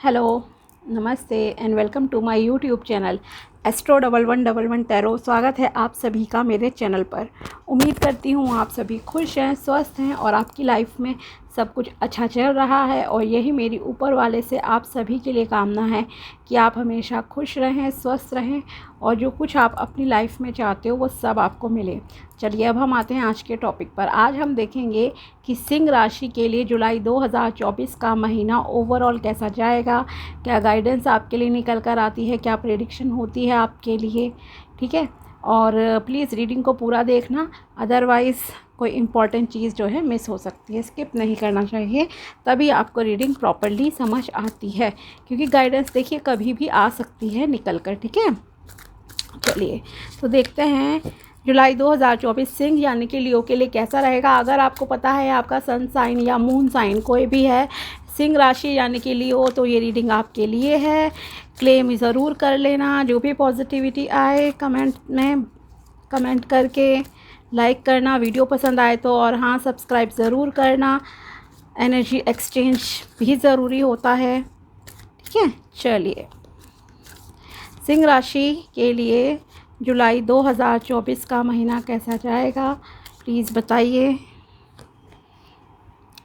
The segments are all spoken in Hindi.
हेलो, नमस्ते and welcome to my YouTube channel Astro 1111 tarot. स्वागत है आप सभी का मेरे चैनल पर। उम्मीद करती हूँ आप सभी खुश हैं, स्वस्थ हैं और आपकी लाइफ में सब कुछ अच्छा चल रहा है। और यही मेरी ऊपर वाले से आप सभी के लिए कामना है कि आप हमेशा खुश रहें, स्वस्थ रहें और जो कुछ आप अपनी लाइफ में चाहते हो वो सब आपको मिले। चलिए अब हम आते हैं आज के टॉपिक पर। आज हम देखेंगे कि सिंह राशि के लिए जुलाई 2024 का महीना ओवरऑल कैसा जाएगा, क्या गाइडेंस आपके लिए निकल कर आती है, क्या प्रेडिक्शन होती है आपके लिए। ठीक है, और प्लीज़ रीडिंग को पूरा देखना, अदरवाइज़ कोई इम्पॉर्टेंट चीज़ जो है मिस हो सकती है। स्किप नहीं करना चाहिए, तभी आपको रीडिंग प्रॉपर्ली समझ आती है, क्योंकि गाइडेंस देखिए कभी भी आ सकती है निकल कर। ठीक है, चलिए तो देखते हैं जुलाई 2024 सिंह यानी कि लियो के लिए कैसा रहेगा। अगर आपको पता है आपका सन साइन या मून साइन कोई भी है सिंह राशि यानी कि लियो, तो ये रीडिंग आपके लिए है। क्लेम ज़रूर कर लेना, जो भी पॉजिटिविटी आए कमेंट में कमेंट करके लाइक करना, वीडियो पसंद आए तो, और हाँ सब्सक्राइब ज़रूर करना। एनर्जी एक्सचेंज भी ज़रूरी होता है। ठीक है, चलिए सिंह राशि के लिए जुलाई 2024 का महीना कैसा जाएगा प्लीज़ बताइए।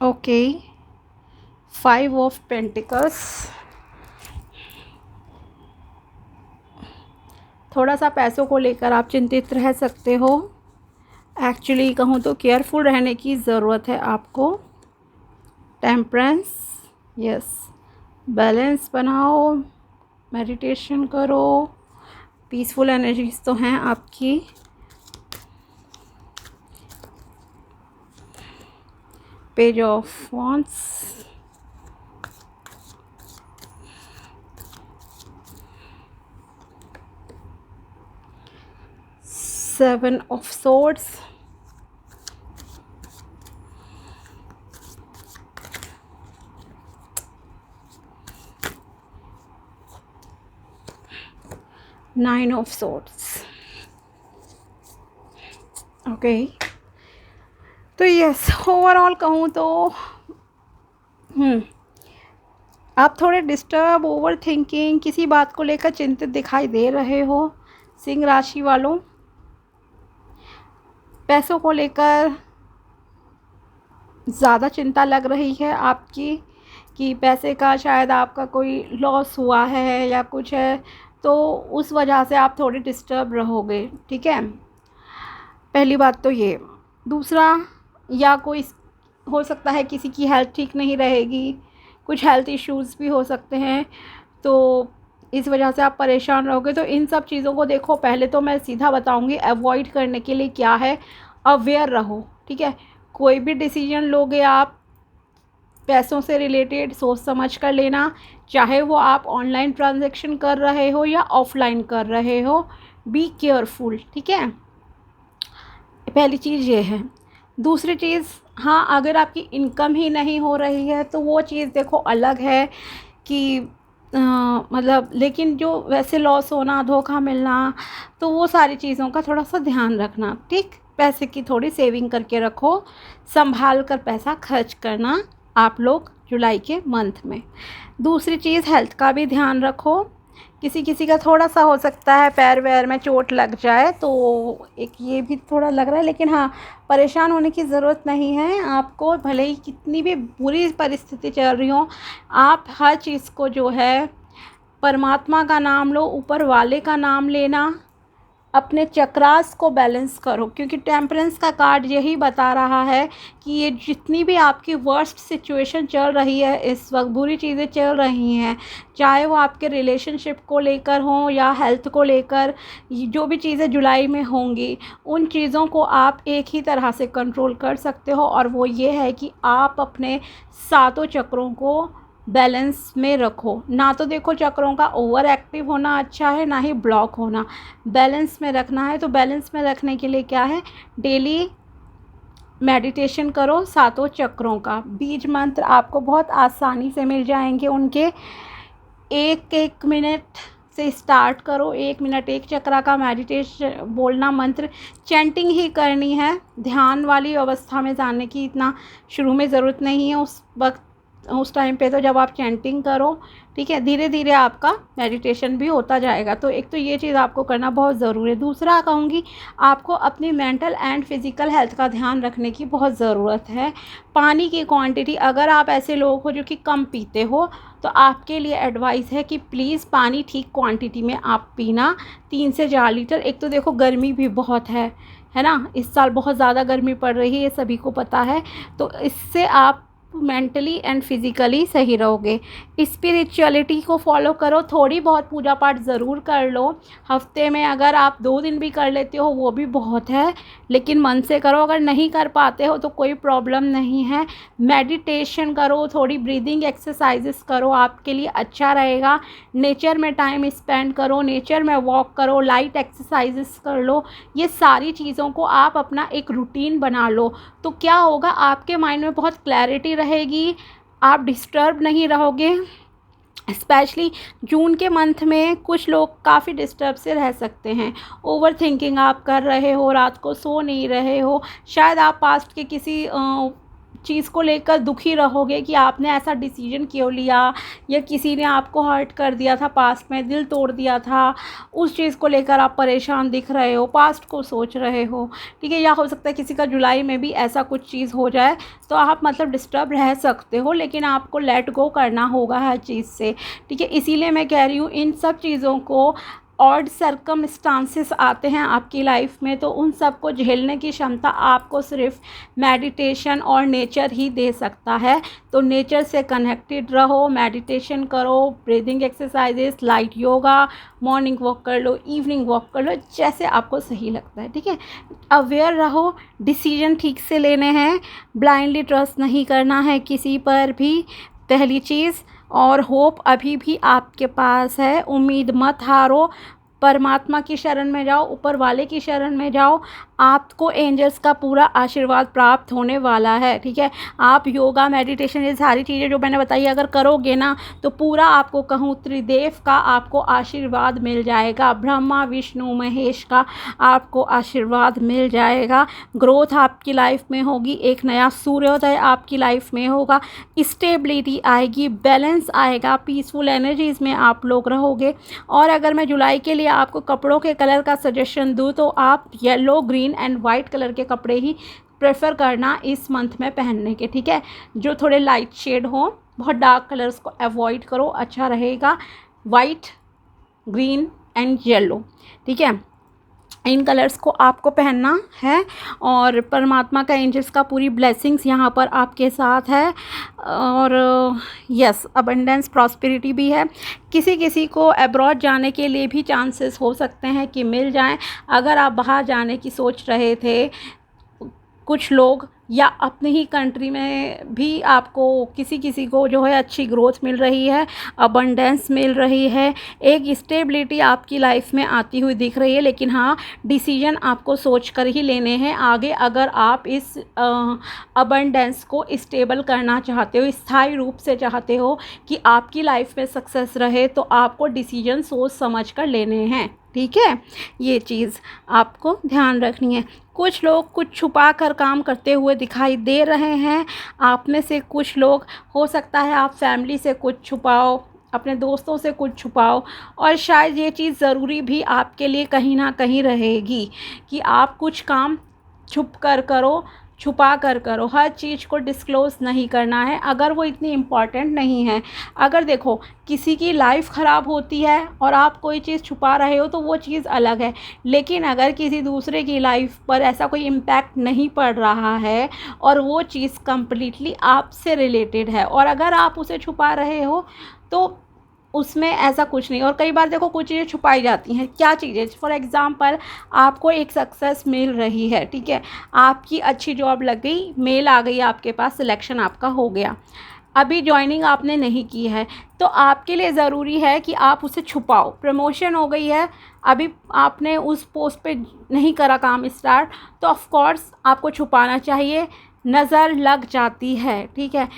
Okay, 5 of pentacles. थोड़ा सा पैसों को लेकर आप चिंतित रह सकते हो। एक्चुअली कहूँ तो केयरफुल रहने की ज़रूरत है आपको। टेम्परेंस, यस, बैलेंस बनाओ, मेडिटेशन करो, पीसफुल एनर्जीज तो हैं आपकी। Page of wands, seven of swords, nine of swords. Okay, तो यस ओवरऑल कहूँ तो आप थोड़े डिस्टर्ब, ओवर थिंकिंग, किसी बात को लेकर चिंतित दिखाई दे रहे हो सिंह राशि वालों। पैसों को लेकर ज़्यादा चिंता लग रही है आपकी कि पैसे का शायद आपका कोई लॉस हुआ है या कुछ है, तो उस वजह से आप थोड़े डिस्टर्ब रहोगे। ठीक है, पहली बात तो ये। दूसरा, या कोई हो सकता है किसी की हेल्थ ठीक नहीं रहेगी, कुछ हेल्थ इश्यूज़ भी हो सकते हैं, तो इस वजह से आप परेशान रहोगे। तो इन सब चीज़ों को देखो, पहले तो मैं सीधा बताऊंगी अवॉइड करने के लिए क्या है, अवेयर रहो। ठीक है, कोई भी डिसीजन लोगे आप पैसों से रिलेटेड सोच समझ कर लेना, चाहे वो आप ऑनलाइन ट्रांजैक्शन कर रहे हो या ऑफलाइन कर रहे हो, बी केयरफुल। ठीक है, पहली चीज़ ये है। दूसरी चीज़, हाँ अगर आपकी इनकम ही नहीं हो रही है तो वो चीज़ देखो अलग है कि मतलब, लेकिन जो वैसे लॉस होना, धोखा मिलना, तो वो सारी चीज़ों का थोड़ा सा ध्यान रखना। ठीक, पैसे की थोड़ी सेविंग करके रखो, संभाल कर पैसा खर्च करना आप लोग जुलाई के मंथ में। दूसरी चीज़, हेल्थ का भी ध्यान रखो। किसी किसी का थोड़ा सा हो सकता है पैर वैर में चोट लग जाए, तो एक ये भी थोड़ा लग रहा है, लेकिन हाँ परेशान होने की ज़रूरत नहीं है आपको। भले ही कितनी भी बुरी परिस्थिति चल रही हो, आप हर चीज़ को जो है परमात्मा का नाम लो, ऊपर वाले का नाम लेना, अपने चक्रास को बैलेंस करो, क्योंकि टेम्परेंस का कार्ड यही बता रहा है कि ये जितनी भी आपकी वर्स्ट सिचुएशन चल रही है इस वक्त, बुरी चीज़ें चल रही हैं, चाहे वो आपके रिलेशनशिप को लेकर हो या हेल्थ को लेकर, जो भी चीज़ें जुलाई में होंगी उन चीज़ों को आप एक ही तरह से कंट्रोल कर सकते हो, और वो ये है कि आप अपने सातों चक्रों को बैलेंस में रखो। ना तो देखो चक्रों का ओवर एक्टिव होना अच्छा है, ना ही ब्लॉक होना, बैलेंस में रखना है। तो बैलेंस में रखने के लिए क्या है, डेली मेडिटेशन करो सातों चक्रों का। बीज मंत्र आपको बहुत आसानी से मिल जाएंगे उनके। एक एक मिनट से स्टार्ट करो, 1 मिनट एक चक्रा का मेडिटेशन बोलना, मंत्र चैंटिंग ही करनी है। ध्यान वाली अवस्था में जाने की इतना शुरू में ज़रूरत नहीं है, उस वक्त उस टाइम पे तो जब आप चैंटिंग करो, ठीक है, धीरे धीरे आपका मेडिटेशन भी होता जाएगा। तो एक तो ये चीज़ आपको करना बहुत ज़रूरी है। दूसरा कहूँगी, आपको अपनी मेंटल एंड फिज़िकल हेल्थ का ध्यान रखने की बहुत ज़रूरत है। पानी की क्वांटिटी, अगर आप ऐसे लोग हो जो कि कम पीते हो, तो आपके लिए एडवाइस है कि प्लीज़ पानी ठीक क्वांटिटी में आप पीना, 3 से 4 लीटर। एक तो देखो गर्मी भी बहुत है ना, इस साल बहुत ज़्यादा गर्मी पड़ रही है, ये सभी को पता है। तो इससे आप मेंटली एंड फिज़िकली सही रहोगे। स्पिरिचुअलिटी को फॉलो करो, थोड़ी बहुत पूजा पाठ ज़रूर कर लो। हफ्ते में अगर आप 2 दिन भी कर लेते हो वो भी बहुत है, लेकिन मन से करो। अगर नहीं कर पाते हो तो कोई प्रॉब्लम नहीं है। मेडिटेशन करो, थोड़ी ब्रीदिंग एक्सरसाइजेस करो, आपके लिए अच्छा रहेगा। नेचर में टाइम स्पेंड करो, नेचर में वॉक करो, लाइट एक्सरसाइजेस कर लो। ये सारी चीज़ों को आप अपना एक रूटीन बना लो, तो क्या होगा, आपके माइंड में बहुत क्लैरिटी रहेगी, आप डिस्टर्ब नहीं रहोगे। स्पेशली जून के मंथ में कुछ लोग काफ़ी डिस्टर्ब से रह सकते हैं। ओवर थिंकिंग आप कर रहे हो, रात को सो नहीं रहे हो, शायद आप पास्ट के किसी चीज़ को लेकर दुखी रहोगे कि आपने ऐसा डिसीजन क्यों लिया, या किसी ने आपको हर्ट कर दिया था पास्ट में, दिल तोड़ दिया था, उस चीज़ को लेकर आप परेशान दिख रहे हो, पास्ट को सोच रहे हो, ठीक है। या हो सकता है किसी का जुलाई में भी ऐसा कुछ चीज़ हो जाए, तो आप मतलब डिस्टर्ब रह सकते हो, लेकिन आपको लेट गो करना होगा हर चीज़ से, ठीक है। इसीलिए मैं कह रही हूँ, इन सब चीज़ों को, ऑड सर्कमस्टांसेस आते हैं आपकी लाइफ में, तो उन सब को झेलने की क्षमता आपको सिर्फ मेडिटेशन और नेचर ही दे सकता है। तो नेचर से कनेक्टेड रहो, मेडिटेशन करो, breathing exercises, light yoga, morning walk कर लो, इवनिंग वॉक कर लो, जैसे आपको सही लगता है, ठीक है। अवेयर रहो, डिसीजन ठीक से लेने हैं, ब्लाइंडली ट्रस्ट नहीं करना है किसी पर भी, पहली चीज़। और होप अभी भी आपके पास है, उम्मीद मत हारो, परमात्मा की शरण में जाओ, ऊपर वाले की शरण में जाओ, आपको एंजल्स का पूरा आशीर्वाद प्राप्त होने वाला है, ठीक है। आप योगा, मेडिटेशन, ये सारी चीज़ें जो मैंने बताई अगर करोगे ना, तो पूरा आपको कहूँ त्रिदेव का आपको आशीर्वाद मिल जाएगा, ब्रह्मा विष्णु महेश का आपको आशीर्वाद मिल जाएगा। ग्रोथ आपकी लाइफ में होगी, एक नया सूर्योदय आपकी लाइफ में होगा, स्टेबिलिटी आएगी, बैलेंस आएगा, पीसफुल एनर्जीज़ में आप लोग रहोगे। और अगर मैं जुलाई के लिए आपको कपड़ों के कलर का सजेशन दूँ, तो आप yellow, green and white colour के कपड़े ही प्रेफर करना इस मंथ में पहनने के, ठीक है। जो थोड़े लाइट शेड हो, बहुत डार्क कलर्स को अवॉइड करो, अच्छा रहेगा। वाइट, ग्रीन एंड येलो, ठीक है, इन कलर्स को आपको पहनना है। और परमात्मा का, एंजल्स का पूरी ब्लेसिंग्स यहाँ पर आपके साथ है। और यस, अबंडेंस, प्रॉस्पेरिटी भी है। किसी किसी को अब्रॉड जाने के लिए भी चांसेस हो सकते हैं कि मिल जाएं। अगर आप बाहर जाने की सोच रहे थे कुछ लोग, या अपनी ही कंट्री में भी आपको किसी किसी को जो है अच्छी ग्रोथ मिल रही है, अबंडेंस मिल रही है, एक स्टेबिलिटी आपकी लाइफ में आती हुई दिख रही है। लेकिन हाँ, डिसीजन आपको सोच कर ही लेने हैं आगे। अगर आप इस अबंडेंस को स्टेबल करना चाहते हो, स्थायी रूप से चाहते हो कि आपकी लाइफ में सक्सेस रहे, तो आपको डिसीजन सोच समझ कर लेने हैं, ठीक है। ये चीज़ आपको ध्यान रखनी है। कुछ लोग कुछ छुपा कर काम करते हुए दिखाई दे रहे हैं। आप में से कुछ लोग, हो सकता है आप फैमिली से कुछ छुपाओ, अपने दोस्तों से कुछ छुपाओ, और शायद ये चीज़ ज़रूरी भी आपके लिए कहीं ना कहीं रहेगी कि आप कुछ काम छुप कर करो, छुपा कर करो। हर चीज़ को डिस्क्लोज़ नहीं करना है अगर वो इतनी इम्पॉर्टेंट नहीं है। अगर देखो किसी की लाइफ ख़राब होती है और आप कोई चीज़ छुपा रहे हो तो वो चीज़ अलग है, लेकिन अगर किसी दूसरे की लाइफ पर ऐसा कोई इम्पैक्ट नहीं पड़ रहा है और वो चीज़ कम्प्लीटली आपसे रिलेटेड है, और अगर आप उसे छुपा रहे हो तो उसमें ऐसा कुछ नहीं। और कई बार देखो कुछ चीज़ें छुपाई जाती हैं। क्या चीज़ें? फॉर एग्ज़ाम्पल, आपको एक सक्सेस मिल रही है, ठीक है, आपकी अच्छी जॉब लग गई, मेल आ गई आपके पास, सिलेक्शन आपका हो गया, अभी जॉइनिंग आपने नहीं की है, तो आपके लिए ज़रूरी है कि आप उसे छुपाओ। प्रमोशन हो गई है, अभी आपने उस पोस्ट पे नहीं करा काम स्टार्ट, तो ऑफ कोर्स आपको छुपाना चाहिए, नज़र लग जाती है, ठीक है।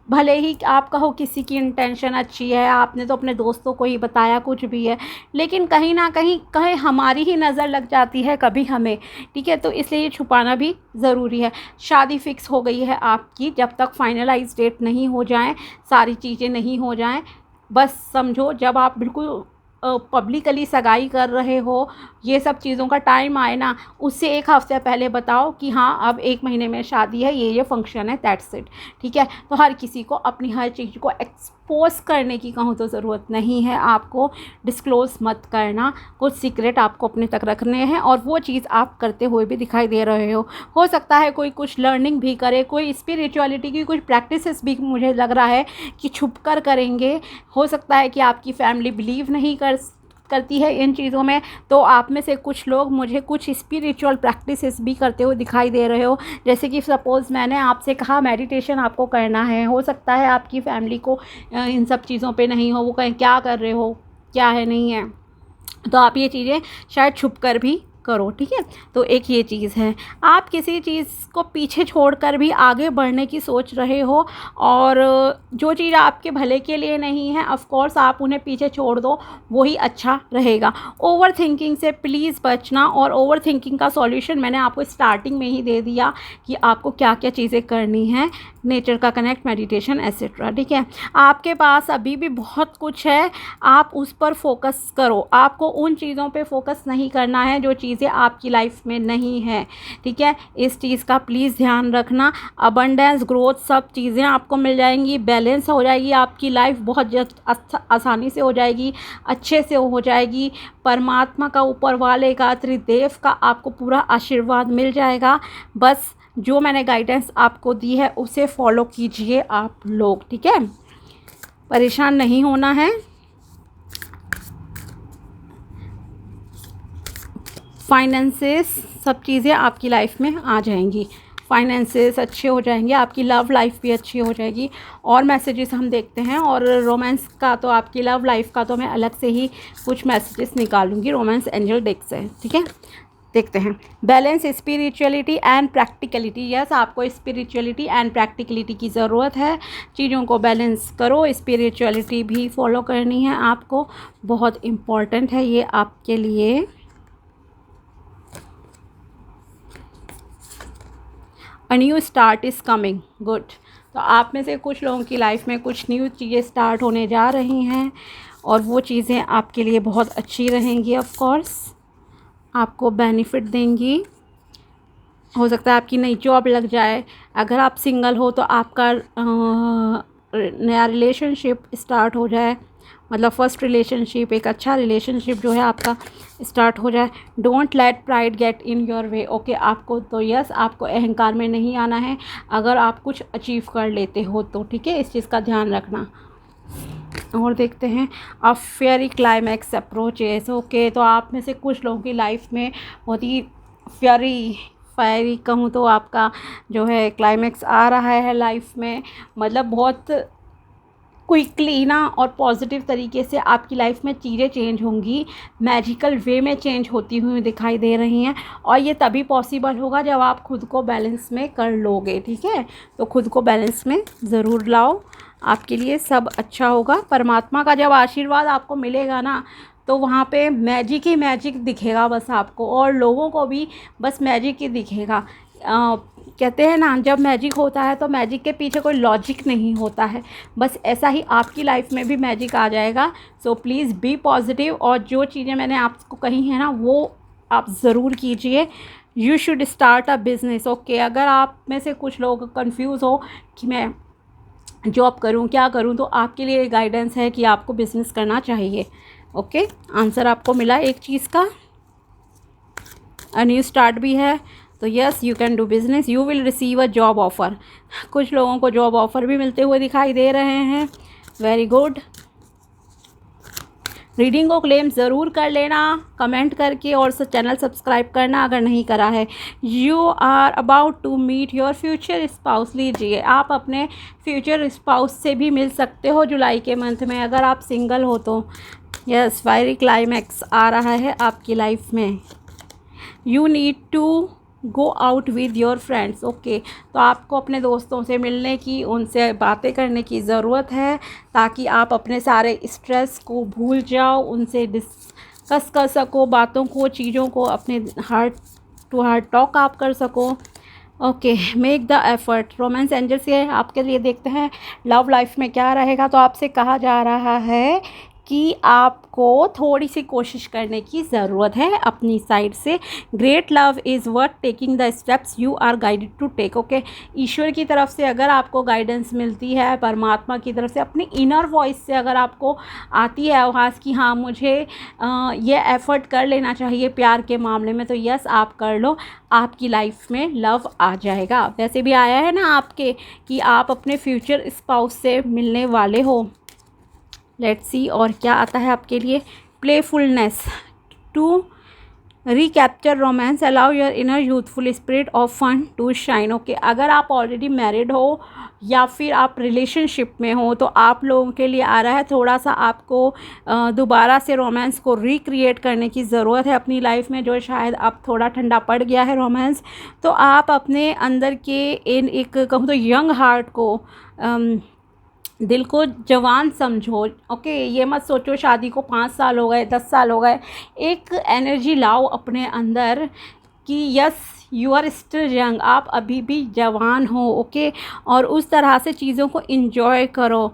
भले ही आप कहो किसी की इंटेंशन अच्छी है, आपने तो अपने दोस्तों को ही बताया कुछ भी है, लेकिन कहीं ना कहीं कहीं हमारी ही नज़र लग जाती है कभी हमें, ठीक है। तो इसलिए ये छुपाना भी ज़रूरी है। शादी फिक्स हो गई है आपकी, जब तक फाइनलाइज डेट नहीं हो जाए, सारी चीज़ें नहीं हो जाएं, बस समझो जब आप बिल्कुल पब्लिकली सगाई कर रहे हो, ये सब चीज़ों का टाइम आए ना, उससे एक हफ़्ते पहले बताओ कि हाँ अब 1 महीने में शादी है, ये फंक्शन है, दैट्स इट, ठीक है। तो हर किसी को अपनी हर चीज़ को एक्सपोज करने की कहूँ तो ज़रूरत नहीं है, आपको डिस्क्लोज़ मत करना, कुछ सीक्रेट आपको अपने तक रखने हैं, और वो चीज़ आप करते हुए भी दिखाई दे रहे हो सकता है कोई कुछ लर्निंग भी करे, कोई स्पिरिचुअलिटी की कुछ प्रैक्टिसेस भी मुझे लग रहा है कि छुप कर करेंगे। हो सकता है कि आपकी फैमिली बिलीव नहीं करती है इन चीज़ों में, तो आप में से कुछ लोग मुझे कुछ स्पिरिचुअल प्रैक्टिसेस भी करते हुए दिखाई दे रहे हो। जैसे कि सपोज़ मैंने आपसे कहा मेडिटेशन आपको करना है, हो सकता है आपकी फैमिली को इन सब चीज़ों पे नहीं हो, वो कहें क्या कर रहे हो, क्या है नहीं है, तो आप ये चीज़ें शायद छुप कर भी करो, ठीक है। तो एक ये चीज़ है, आप किसी चीज़ को पीछे छोड़कर भी आगे बढ़ने की सोच रहे हो, और जो चीज़ आपके भले के लिए नहीं है ऑफ कोर्स आप उन्हें पीछे छोड़ दो, वही अच्छा रहेगा। ओवर थिंकिंग से प्लीज़ बचना, और ओवर थिंकिंग का सॉल्यूशन मैंने आपको स्टार्टिंग में ही दे दिया कि आपको क्या क्या चीज़ें करनी है, नेचर का कनेक्ट, मेडिटेशन एसेट्रा, ठीक है। आपके पास अभी भी बहुत कुछ है, आप उस पर फोकस करो, आपको उन चीज़ों पे फोकस नहीं करना है जो चीज़ें आपकी लाइफ में नहीं है, ठीक है। इस चीज़ का प्लीज़ ध्यान रखना। अबंडेंस, ग्रोथ, सब चीज़ें आपको मिल जाएंगी, बैलेंस हो जाएगी आपकी लाइफ, बहुत जल्द आसानी से हो जाएगी, अच्छे से हो जाएगी। परमात्मा का, ऊपर वाले का, त्रिदेव का आपको पूरा आशीर्वाद मिल जाएगा। बस जो मैंने गाइडेंस आपको दी है उसे फॉलो कीजिए आप लोग, ठीक है। परेशान नहीं होना है। फाइनेंसेस, सब चीज़ें आपकी लाइफ में आ जाएंगी, फाइनेंसेस अच्छे हो जाएंगे, आपकी लव लाइफ भी अच्छी हो जाएगी। और मैसेजेस हम देखते हैं, और रोमांस का तो आपकी लव लाइफ का तो मैं अलग से ही कुछ मैसेजेस निकालूंगी, रोमांस एंजल डेक से, ठीक है। देखते हैं। Balance, spirituality and practicality. Yes, आपको स्पिरिचुअलिटी एंड प्रैक्टिकलिटी की ज़रूरत है, चीज़ों को बैलेंस करो, स्पिरिचुअलिटी भी फॉलो करनी है आपको, बहुत इम्पॉर्टेंट है ये आपके लिए। A new start is coming, good. तो आप में से कुछ लोगों की लाइफ में कुछ न्यू चीज़ें स्टार्ट होने जा रही हैं, और वो चीज़ें आपके लिए बहुत अच्छी रहेंगी, ऑफ कोर्स आपको बेनिफिट देंगी। हो सकता है आपकी नई जॉब लग जाए, अगर आप सिंगल हो तो आपका नया रिलेशनशिप स्टार्ट हो जाए, मतलब फर्स्ट रिलेशनशिप, एक अच्छा रिलेशनशिप जो है आपका स्टार्ट हो जाए। Don't let pride get in your way, okay. आपको तो यस, आपको अहंकार में नहीं आना है अगर आप कुछ अचीव कर लेते हो तो, ठीक है, इस चीज़ का ध्यान रखना। और देखते हैं, अ फेयरी क्लाइमैक्स अप्रोचेस, ओके। तो आप में से कुछ लोगों की लाइफ में बहुत ही फायरी कहूँ तो आपका जो है क्लाइमैक्स आ रहा है लाइफ में, मतलब बहुत क्विकली ना और पॉजिटिव तरीके से आपकी लाइफ में चीज़ें चेंज होंगी, मैजिकल वे में चेंज होती हुई दिखाई दे रही हैं, और ये तभी पॉसिबल होगा जब आप खुद को बैलेंस में कर लोगे, ठीक है। तो खुद को बैलेंस में ज़रूर लाओ, आपके लिए सब अच्छा होगा। परमात्मा का जब आशीर्वाद आपको मिलेगा ना, तो वहाँ पे मैजिक ही मैजिक दिखेगा बस आपको, और लोगों को भी बस मैजिक ही दिखेगा। कहते हैं ना, जब मैजिक होता है तो मैजिक के पीछे कोई लॉजिक नहीं होता है, बस ऐसा ही आपकी लाइफ में भी मैजिक आ जाएगा। सो प्लीज़ बी पॉजिटिव, और जो चीज़ें मैंने आपको कही हैं ना वो आप ज़रूर कीजिए। You should start a business, okay. अगर आप में से कुछ लोग कंफ्यूज हो कि मैं जॉब करूं क्या करूं, तो आपके लिए गाइडेंस है कि आपको बिज़नेस करना चाहिए, ओके। आंसर आपको मिला एक चीज़ का, न्यू स्टार्ट भी है, तो yes you can do business, you will receive a job offer. कुछ लोगों को जॉब ऑफ़र भी मिलते हुए दिखाई दे रहे हैं, वेरी गुड। रीडिंग को क्लेम ज़रूर कर लेना कमेंट करके, और चैनल सब्सक्राइब करना अगर नहीं करा है। You are about to meet your future spouse, लीजिए आप अपने फ्यूचर स्पाउस से भी मिल सकते हो जुलाई के मंथ में, अगर आप सिंगल हो तो। यस, फायरी क्लाइमैक्स आ रहा है आपकी लाइफ में। You need to go out with your friends. Okay, तो आपको अपने दोस्तों से मिलने की, उनसे बातें करने की ज़रूरत है ताकि आप अपने सारे स्ट्रेस को भूल जाओ, उनसे डिस्कस कर सको बातों को, चीज़ों को, अपने हार्ट टू हार्ट टॉक आप कर सको। Okay, make the effort. Romance angel से आपके लिए देखते हैं लव लाइफ में क्या रहेगा। तो आपसे कहा जा रहा है कि आपको थोड़ी सी कोशिश करने की ज़रूरत है अपनी साइड से। Great love is worth taking the steps you are guided to take. Okay, ईश्वर की तरफ से अगर आपको गाइडेंस मिलती है, परमात्मा की तरफ से, अपनी इनर वॉइस से अगर आपको आती है आवाज़ कि हाँ मुझे ये एफ़र्ट कर लेना चाहिए प्यार के मामले में, तो यस आप कर लो, आपकी लाइफ में लव आ जाएगा। वैसे भी आया है ना आपके कि आप अपने फ्यूचर स्पाउस से मिलने वाले हो। लेट्स सी और क्या आता है आपके लिए। Playfulness to recapture romance, allow your inner youthful spirit of fun to shine. Okay, अगर आप ऑलरेडी मैरिड हो या फिर आप रिलेशनशिप में हो तो आप लोगों के लिए आ रहा है थोड़ा सा आपको दोबारा से रोमांस को रिक्रिएट करने की ज़रूरत है अपनी लाइफ में, जो शायद अब थोड़ा ठंडा पड़ गया है रोमांस। तो आप अपने अंदर के इन एक कहूँ तो यंग हार्ट को, दिल को जवान समझो। ओके, ये मत सोचो शादी को 5 साल हो गए, 10 साल हो गए। एक एनर्जी लाओ अपने अंदर कि yes you are still young, आप अभी भी जवान हो। ओके, और उस तरह से चीज़ों को इन्जॉय करो।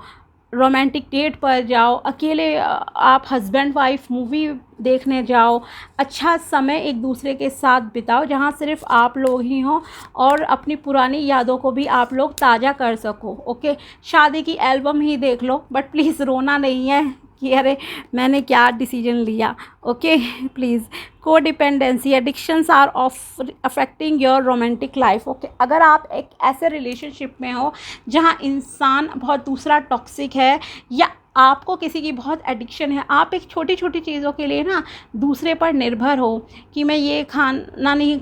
रोमांटिक डेट पर जाओ, अकेले आप हस्बैंड वाइफ मूवी देखने जाओ, अच्छा समय एक दूसरे के साथ बिताओ जहाँ सिर्फ आप लोग ही हों और अपनी पुरानी यादों को भी आप लोग ताज़ा कर सको। ओके, शादी की एल्बम ही देख लो, बट प्लीज़ रोना नहीं है कि अरे मैंने क्या डिसीजन लिया। Okay please. Codependency, addictions are of affecting your romantic life. Okay, अगर आप एक ऐसे रिलेशनशिप में हो जहाँ इंसान बहुत दूसरा टॉक्सिक है या आपको किसी की बहुत एडिक्शन है, आप एक छोटी छोटी चीज़ों के लिए ना दूसरे पर निर्भर हो कि मैं ये खाना नहीं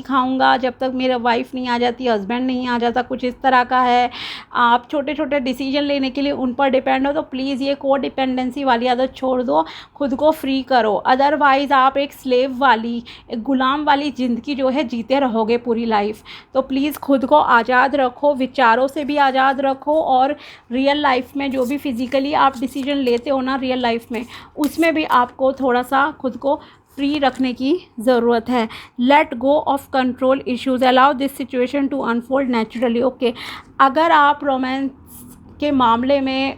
खाऊंगा जब तक मेरा वाइफ नहीं आ जाती, हस्बैंड नहीं आ जाता, कुछ इस तरह का है, आप छोटे छोटे डिसीजन लेने के लिए उन पर डिपेंड हो, तो प्लीज़ ये को डिपेंडेंसी वाली आदत छोड़ दो, खुद को फ्री करो। अदरवाइज़ आप एक स्लेव वाली, एक गुलाम वाली ज़िंदगी जो है जीते रहोगे पूरी लाइफ। तो प्लीज़ खुद को आज़ाद रखो, विचारों से भी आज़ाद रखो, और रियल लाइफ में जो भी फिज़िकली आप डिसीजन लेते हो ना रियल लाइफ में, उसमें भी आपको थोड़ा सा खुद को फ्री रखने की ज़रूरत है। Let go of control issues, allow this situation to unfold naturally. Okay, अगर आप रोमांस के मामले में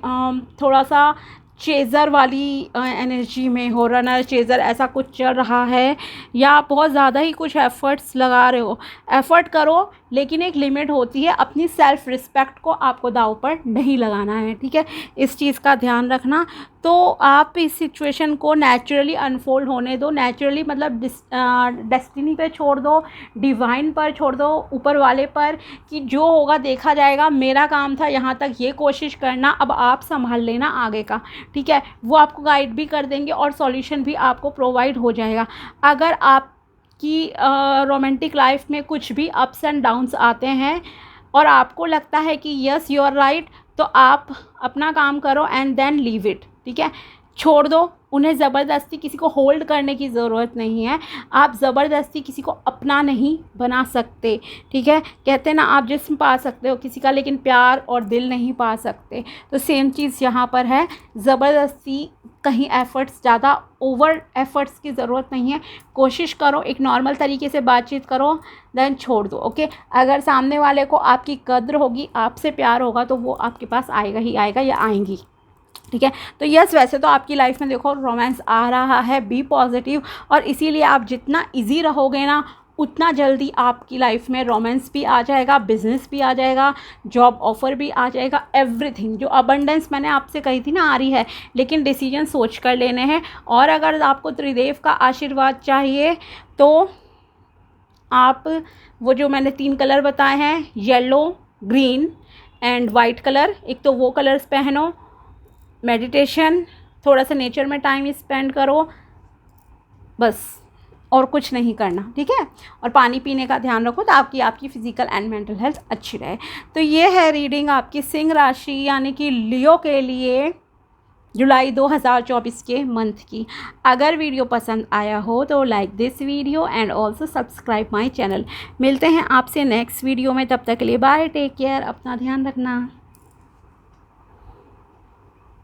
थोड़ा सा चेज़र वाली एनर्जी में हो, रनर चेज़र ऐसा कुछ चल रहा है, या आप बहुत ज़्यादा ही कुछ एफ़र्ट्स लगा रहे हो, एफ़र्ट करो लेकिन एक लिमिट होती है, अपनी सेल्फ़ रिस्पेक्ट को आपको दांव पर नहीं लगाना है, ठीक है, इस चीज़ का ध्यान रखना। तो आप इस सिचुएशन को नेचुरली अनफोल्ड होने दो, नेचुरली मतलब डेस्टिनी पे छोड़ दो, डिवाइन पर छोड़ दो, ऊपर वाले पर, कि जो होगा देखा जाएगा, मेरा काम था यहाँ तक ये कोशिश करना, अब आप संभाल लेना आगे का, ठीक है। वो आपको गाइड भी कर देंगे और सॉल्यूशन भी आपको प्रोवाइड हो जाएगा। अगर आपकी रोमांटिक लाइफ में कुछ भी अप्स एंड डाउन्स आते हैं और आपको लगता है कि यस यू आर राइट, तो आप अपना काम करो एंड देन लीव इट, ठीक है, छोड़ दो उन्हें। ज़बरदस्ती किसी को होल्ड करने की ज़रूरत नहीं है, आप ज़बरदस्ती किसी को अपना नहीं बना सकते, ठीक है। कहते हैं ना आप जिस्म पा सकते हो किसी का, लेकिन प्यार और दिल नहीं पा सकते। तो सेम चीज़ यहाँ पर है, ज़बरदस्ती कहीं एफ़र्ट्स, ज़्यादा ओवर एफ़र्ट्स की ज़रूरत नहीं है। कोशिश करो, एक नॉर्मल तरीके से बातचीत करो, देन छोड़ दो। ओके, अगर सामने वाले को आपकी कद्र होगी, आपसे प्यार होगा, तो वो आपके पास आएगा ही आएगा या आएंगी, ठीक है। तो यस, वैसे तो आपकी लाइफ में देखो रोमांस आ रहा है, बी पॉजिटिव, और इसीलिए आप जितना इजी रहोगे ना उतना जल्दी आपकी लाइफ में रोमांस भी आ जाएगा, बिजनेस भी आ जाएगा, जॉब ऑफर भी आ जाएगा, एवरीथिंग। जो अबंडेंस मैंने आपसे कही थी ना आ रही है, लेकिन डिसीजन सोच कर लेने हैं। और अगर आपको त्रिदेव का आशीर्वाद चाहिए तो आप वो जो मैंने 3 कलर बताए हैं, yellow, green and white colour, एक तो वो कलर्स पहनो, मेडिटेशन, थोड़ा सा नेचर में टाइम स्पेंड करो, बस और कुछ नहीं करना, ठीक है। और पानी पीने का ध्यान रखो ताकि आपकी फ़िज़िकल एंड मेंटल हेल्थ अच्छी रहे। तो ये है रीडिंग आपकी सिंह राशि यानी कि लियो के लिए जुलाई 2024 के मंथ की। अगर वीडियो पसंद आया हो तो like this video and also subscribe my channel. मिलते हैं आपसे नेक्स्ट वीडियो में, तब तक के लिए बाय, टेक केयर, अपना ध्यान रखना।